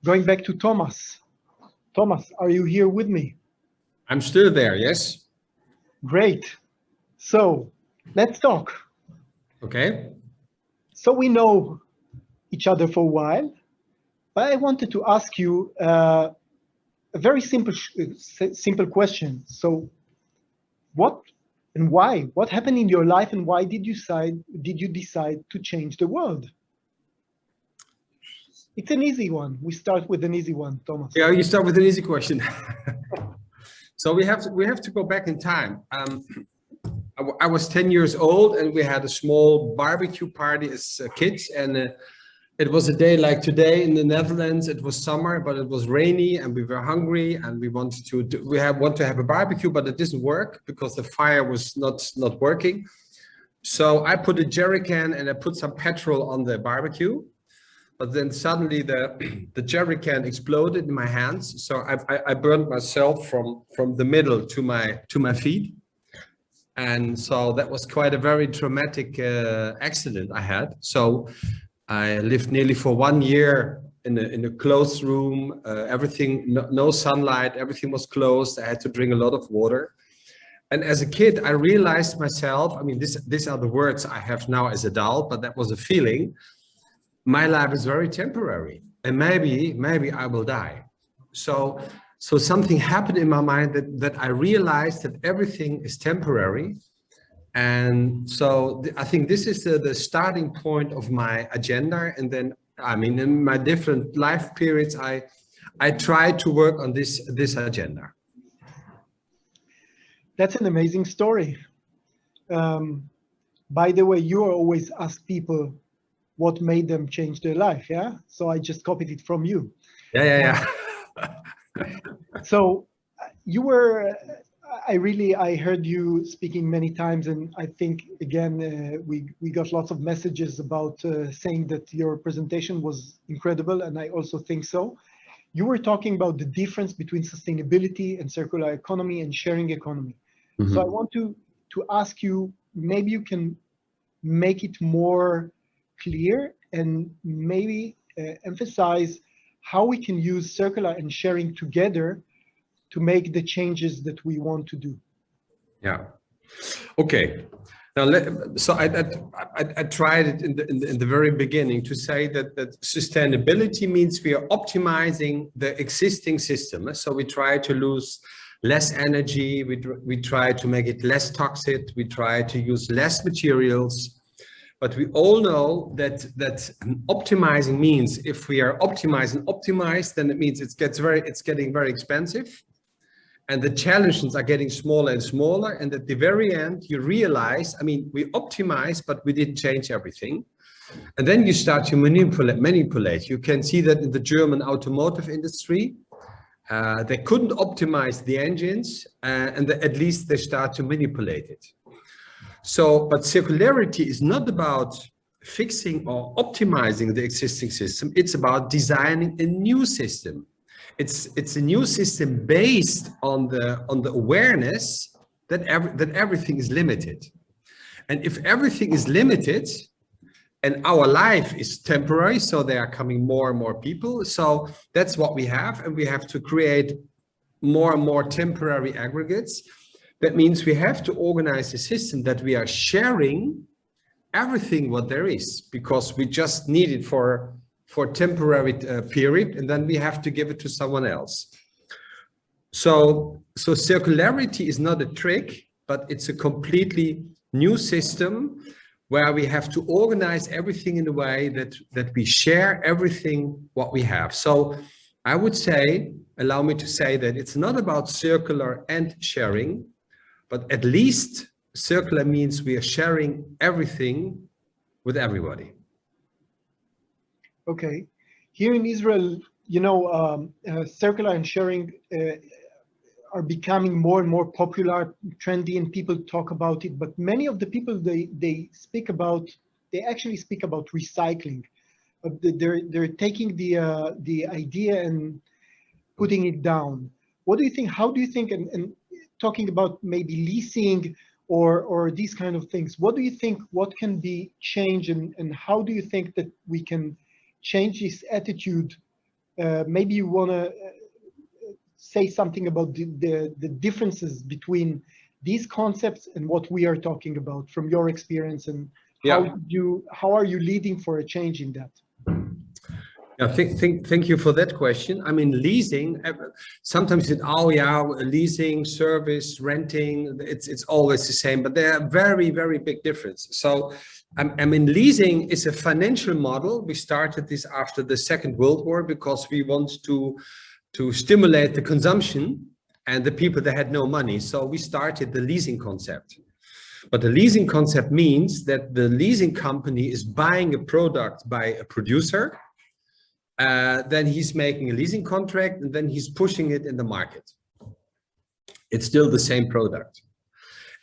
going back to Thomas. Thomas, are you here with me? I'm still there, yes. Great. So let's talk. Okay. So we know each other for a while, but I wanted to ask you a very simple question. So what and why? What happened in your life, and why did you decide to change the world? It's an easy one. We start with an easy one, Thomas. Yeah, you start with an easy question. So we have to go back in time. I was 10 years old, and we had a small barbecue party as kids, and it was a day like today in the Netherlands. It was summer, but it was rainy, and we were hungry, and we wanted to have a barbecue, but it didn't work because the fire was not working. So I put a jerry can and I put some petrol on the barbecue, but then suddenly the jerry can exploded in my hands. So I burned myself from the middle to my feet. And so that was quite a very traumatic accident I had. So I lived nearly for 1 year in a closed room, everything, no sunlight, everything was closed. I had to drink a lot of water. And as a kid, I realized myself, I mean, these are the words I have now as adult, but that was a feeling. My life is very temporary, and maybe I will die. So something happened in my mind that I realized that everything is temporary. And so I think this is the starting point of my agenda. And then, I mean, in my different life periods, I try to work on this agenda. That's an amazing story. By the way, you always ask people what made them change their life, yeah? So I just copied it from you. Yeah. So you were, I heard you speaking many times, and I think, again, we got lots of messages about saying that your presentation was incredible, and I also think so. You were talking about the difference between sustainability and circular economy and sharing economy. Mm-hmm. So I want to ask you, maybe you can make it more clear and maybe emphasize how we can use circular and sharing together to make the changes that we want to do. Yeah. Okay. Now, so I tried it in the very beginning to say that sustainability means we are optimizing the existing system. So we try to lose less energy. We try to make it less toxic. We try to use less materials. But we all know that optimizing means if we are optimized, then it means it's getting very expensive. And the challenges are getting smaller and smaller. And at the very end, you realize, I mean, we optimized, but we didn't change everything. And then you start to manipulate. You can see that in the German automotive industry, they couldn't optimize the engines, and at least they start to manipulate it. So, but circularity is not about fixing or optimizing the existing system. It's about designing a new system. It's a new system based on the awareness that everything is limited. And if everything is limited and our life is temporary, so there are coming more and more people. So that's what we have. And we have to create more and more temporary aggregates. That means we have to organize a system that we are sharing everything what there is, because we just need it for temporary period, and then we have to give it to someone else. So circularity is not a trick, but it's a completely new system where we have to organize everything in a way that we share everything what we have. So I would say, allow me to say that it's not about circular and sharing, but at least circular means we are sharing everything with everybody. Okay. Here in Israel, you know, circular and sharing are becoming more and more popular, trendy, and people talk about it. But many of the people they actually speak about recycling. They're taking the idea and putting it down. What do you think? How do you think? And talking about maybe leasing or these kind of things. What do you think? What can be changed, and how do you think that we can change this attitude maybe you want to say something about the differences between these concepts and what we are talking about from your experience, and how are you leading for a change in that? Yeah, thank you for that question. I mean, leasing, sometimes leasing, service, renting, it's always the same, but there are very, very big differences. So, I mean, leasing is a financial model. We started this after the Second World War because we want to stimulate the consumption and the people that had no money. So we started the leasing concept. But the leasing concept means that the leasing company is buying a product by a producer, then he's making a leasing contract, and then he's pushing it in the market. It's still the same product.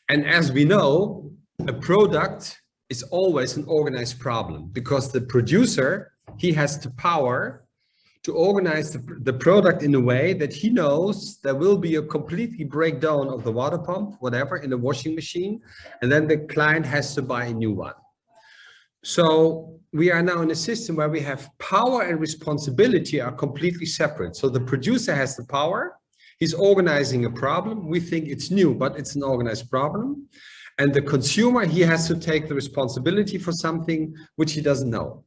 And as we know, a product is always an organized problem because the producer, he has the power to organize the product in a way that he knows there will be a completely breakdown of the water pump, whatever, in the washing machine, and then the client has to buy a new one. So we are now in a system where we have power and responsibility are completely separate. So the producer has the power, he's organizing a problem, we think it's new, but it's an organized problem. And the consumer, he has to take the responsibility for something which he doesn't know.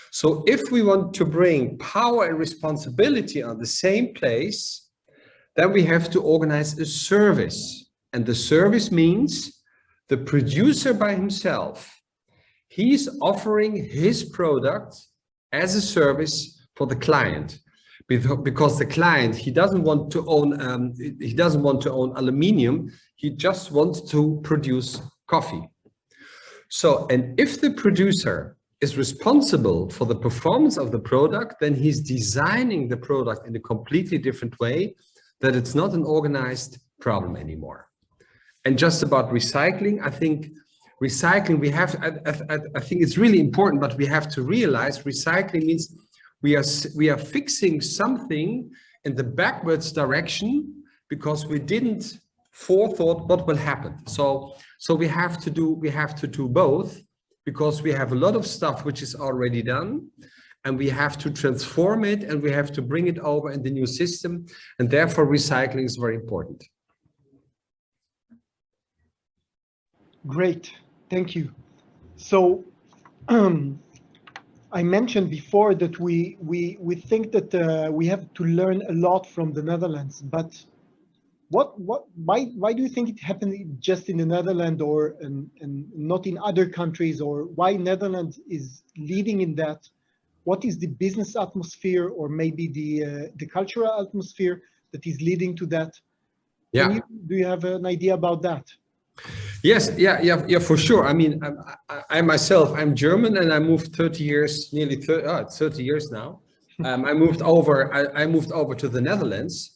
So if we want to bring power and responsibility on the same place, then we have to organize a service. And the service means the producer by himself, he's offering his product as a service for the client, because the client, he doesn't want to own aluminium, he just wants to produce coffee. So, and if the producer is responsible for the performance of the product, then he's designing the product in a completely different way, that it's not an organized problem anymore. And just about recycling, I think recycling, I think it's really important, but we have to realize recycling means we are fixing something in the backwards direction because we didn't forethought what will happen. So we have to do both, because we have a lot of stuff which is already done, and we have to transform it, and we have to bring it over in the new system, and therefore recycling is very important. Great, thank you. So I mentioned before that we think that we have to learn a lot from the Netherlands, but why do you think it happened just in the Netherlands and not in other countries, or why Netherlands is leading in that? What is the business atmosphere, or maybe the cultural atmosphere that is leading to that? Yeah. Do you have an idea about that? Yes, yeah, for sure. I mean, I myself, I'm German, and I moved 30 years, nearly 30 years now. I moved over to the Netherlands.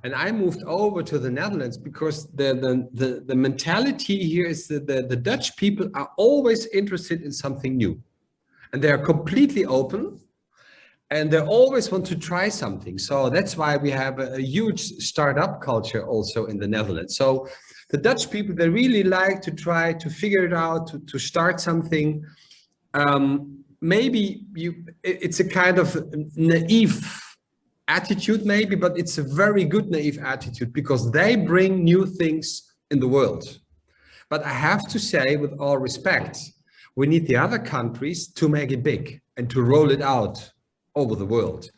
And I moved over to the Netherlands because the mentality here is that the Dutch people are always interested in something new, and they are completely open, and they always want to try something. So that's why we have a huge startup culture also in the Netherlands. So the Dutch people, they really like to try to figure it out, to start something. Maybe it's a kind of naive attitude maybe, but it's a very good naive attitude because they bring new things in the world. But I have to say, with all respect, we need the other countries to make it big and to roll it out over the world.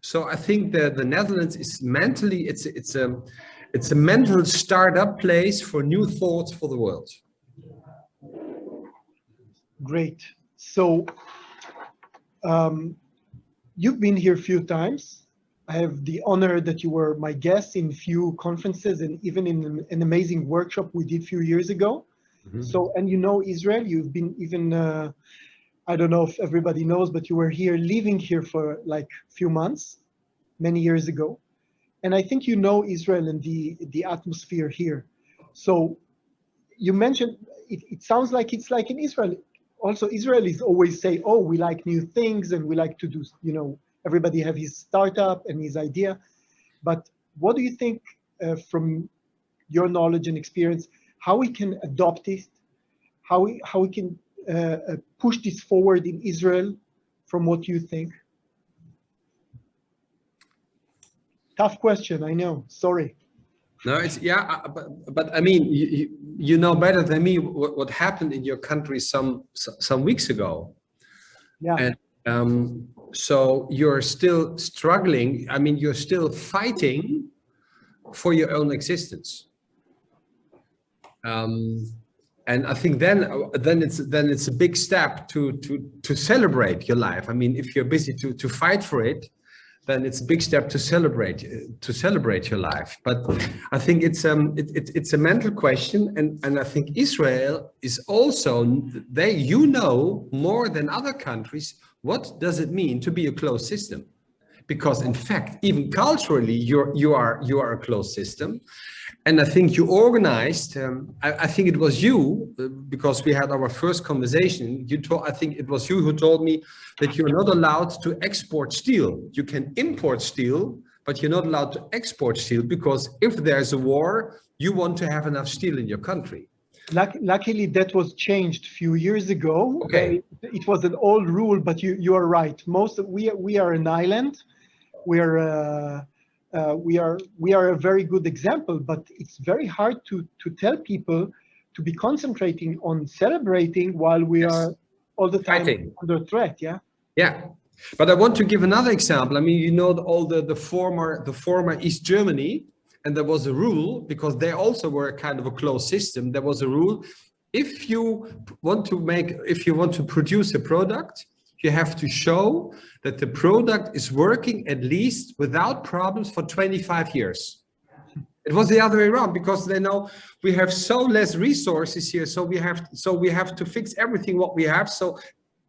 So I think that the Netherlands is mentally, it's a mental startup place for new thoughts for the world. Great. So you've been here a few times. I have the honor that you were my guest in few conferences and even in an amazing workshop we did a few years ago. Mm-hmm. So, and you know Israel, you've been even, I don't know if everybody knows, but you were here, living here for like a few months, many years ago. And I think you know Israel and the atmosphere here. So you mentioned, it sounds like it's like in Israel. Also, Israelis always say, oh, we like new things and we like to do, you know, everybody have his startup and his idea. But what do you think from your knowledge and experience, how we can adopt it, how we can push this forward in Israel from what you think? Tough question, I know. Sorry. No, it's yeah, but I mean, you know better than me what happened in your country some weeks ago. Yeah. And so you're still struggling. I mean, you're still fighting for your own existence. And I think then it's a big step to celebrate your life. I mean, if you're busy to fight for it, then it's a big step to celebrate your life. But I think it's a mental question, and I think Israel is also you know more than other countries what does it mean to be a closed system, because in fact even culturally you are a closed system. And I think you organized, I think it was you, because we had our first conversation, I think it was you who told me that you're not allowed to export steel. You can import steel, but you're not allowed to export steel, because if there's a war, you want to have enough steel in your country. Luckily, that was changed a few years ago. Okay. It was an old rule, but you are right. We are an island. We are a very good example, but it's very hard to tell people to be concentrating on celebrating while we are all the time under threat. Yeah. Yeah. But I want to give another example. I mean, you know, all the former East Germany, and there was a rule, because they also were kind of a closed system. There was a rule: if you want to produce a product, you have to show that the product is working at least without problems for 25 years. It was the other way around, because they know we have so less resources here, so we have to fix everything what we have. So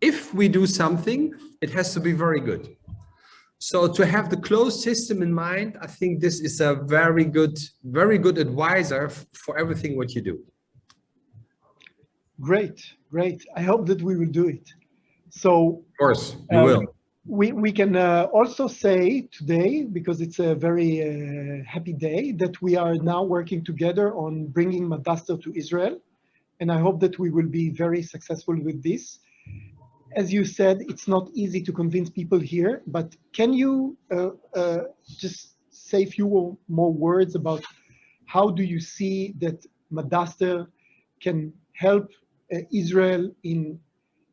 if we do something, it has to be very good. So to have the closed system in mind, I think this is a very good advisor for everything what you do. Great. I hope that we will do it. So, of course, you will. We can also say today, because it's a very happy day, that we are now working together on bringing Madaster to Israel. And I hope that we will be very successful with this. As you said, it's not easy to convince people here, but can you just say a few more words about how do you see that Madaster can help Israel in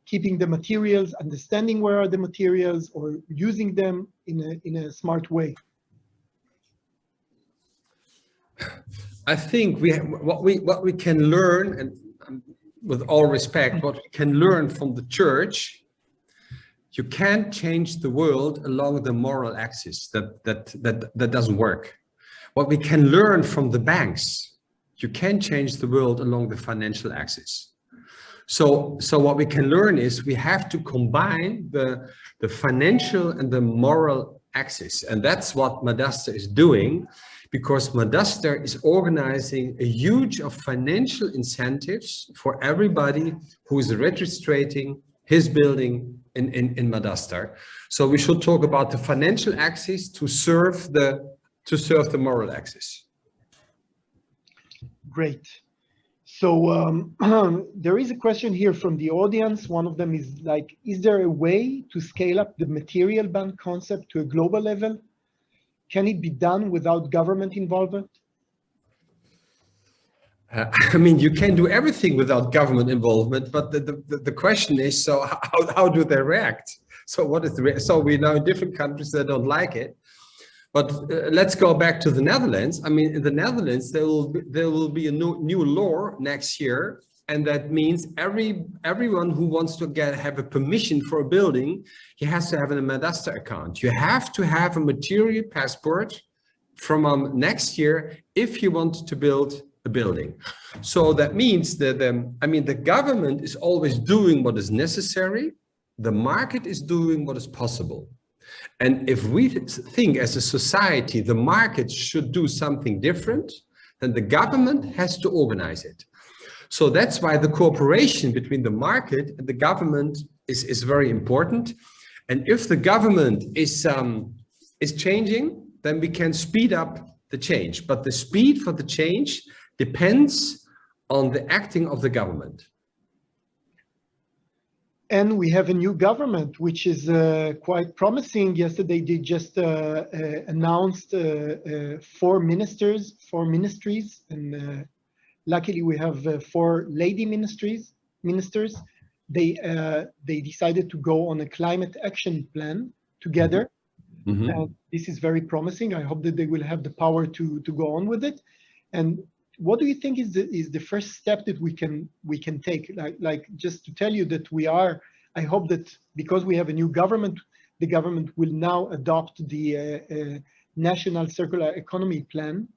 keeping the materials, understanding where are the materials, or using them in a smart way? I think what we can learn, and with all respect, what we can learn from the church, you can't change the world along the moral axis. That doesn't work. What we can learn from the banks, you can't change the world along the financial axis. So what we can learn is we have to combine the financial and the moral axis. And that's what Madaster is doing, because Madaster is organizing a huge of financial incentives for everybody who is registering his building in Madaster. So we should talk about the financial axis to serve the moral axis. Great. So there is a question here from the audience. One of them is like, is there a way to scale up the material ban concept to a global level? Can it be done without government involvement? I mean, you can do everything without government involvement, but the question is, so how do they react? So so we know in different countries they don't like it. But let's go back to the Netherlands. I mean, in the Netherlands, there will be a new law next year, and that means everyone who wants to have a permission for a building, he has to have a Madaster account. You have to have a material passport from next year if you want to build a building. So that means that the government is always doing what is necessary. The market is doing what is possible. And if we think as a society the market should do something different, then the government has to organize it. So that's why the cooperation between the market and the government is very important. And if the government is changing, then we can speed up the change. But the speed for the change depends on the acting of the government. And we have a new government, which is quite promising. Yesterday, they just announced four ministries, and luckily we have four lady ministers. They decided to go on a climate action plan together. Mm-hmm. And this is very promising. I hope that they will have the power to go on with it. And what do you think is the first step that we can take? Like just to tell you that I hope that because we have a new government, the government will now adopt the National Circular Economy Plan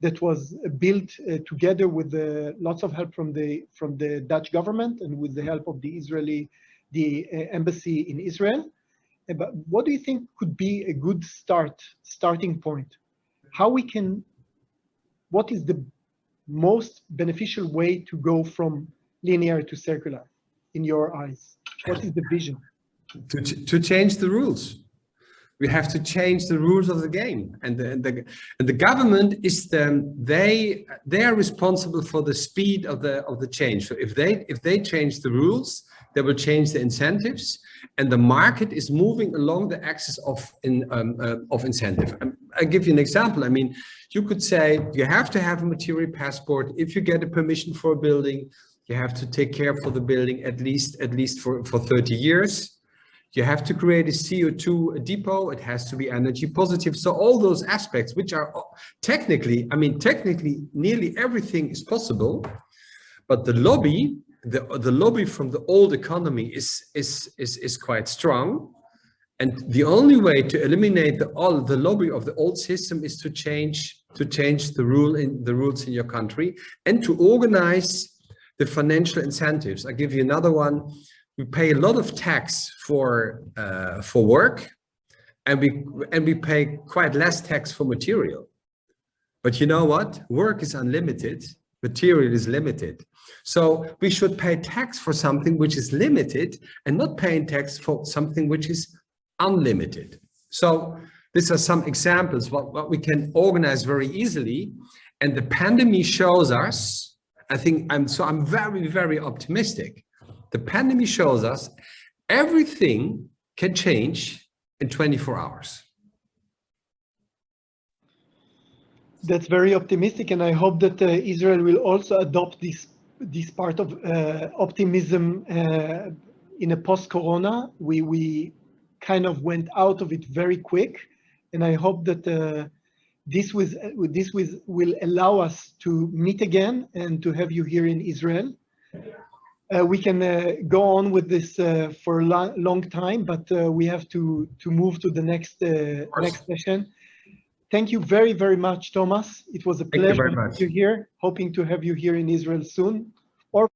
that was built together with lots of help from the Dutch government and with the help of the embassy in Israel. But what do you think could be a good starting point? What is the most beneficial way to go from linear to circular in your eyes? What is the vision? To change the rules. We have to change the rules of the game, and the government is they are responsible for the speed of the change. So if they change the rules, they will change the incentives, and the market is moving along the axis of incentive. I give you an example. I mean, you could say you have to have a material passport. If you get a permission for a building, you have to take care for the building at least for 30 years. You have to create a CO2 depot. It has to be energy positive. So all those aspects, which are technically nearly everything is possible, but the lobby from the old economy is quite strong. And the only way to eliminate the lobby of the old system is to change the rules in your country and to organize the financial incentives. I'll give you another one. We pay a lot of tax for work, and we pay quite less tax for material. But you know what? Work is unlimited, material is limited. So we should pay tax for something which is limited and not paying tax for something which is unlimited. So these are some examples what we can organize very easily. And the pandemic shows us, I'm very, very optimistic. The pandemic shows us everything can change in 24 hours. That's very optimistic, and I hope that Israel will also adopt this part of optimism in a post-corona. We kind of went out of it very quick, and I hope that this will allow us to meet again and to have you here in Israel. We can go on with this for a long time, but we have to move to the next session. Thank you very, very much, Thomas. It was a pleasure to have you here. Hoping to have you here in Israel soon.